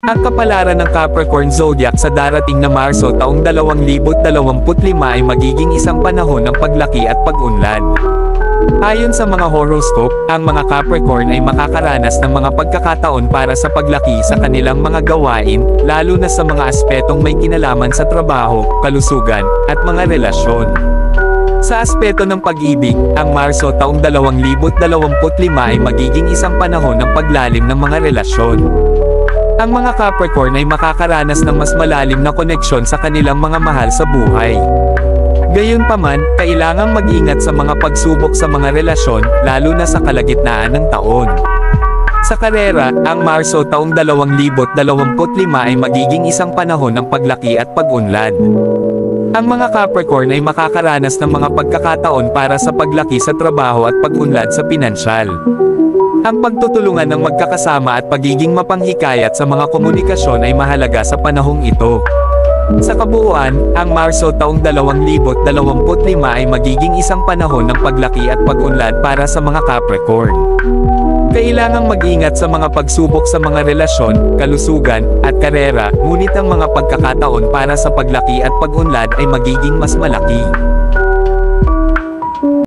Ang kapalaran ng Capricorn Zodiac sa darating na Marso taong 2025 ay magiging isang panahon ng paglaki at pag-unlad. Ayon sa mga horoscope, ang mga Capricorn ay makakaranas ng mga pagkakataon para sa paglaki sa kanilang mga gawain, lalo na sa mga aspetong may kinalaman sa trabaho, kalusugan, at mga relasyon. Sa aspeto ng pag-ibig, ang Marso taong 2025 ay magiging isang panahon ng paglalim ng mga relasyon. Ang mga Capricorn ay makakaranas ng mas malalim na koneksyon sa kanilang mga mahal sa buhay. Gayunpaman, kailangang mag-ingat sa mga pagsubok sa mga relasyon, lalo na sa kalagitnaan ng taon. Sa karera, ang Marso taong 2025 ay magiging isang panahon ng paglaki at pag-unlad. Ang mga Capricorn ay makakaranas ng mga pagkakataon para sa paglaki sa trabaho at pag-unlad sa pinansyal. Ang pagtutulungan ng magkakasama at pagiging mapanghikayat sa mga komunikasyon ay mahalaga sa panahong ito. Sa kabuuan, ang Marso taong 2025 ay magiging isang panahon ng paglaki at pag-unlad para sa mga Capricorn. Kailangang mag-ingat sa mga pagsubok sa mga relasyon, kalusugan, at karera, ngunit ang mga pagkakataon para sa paglaki at pag-unlad ay magiging mas malaki.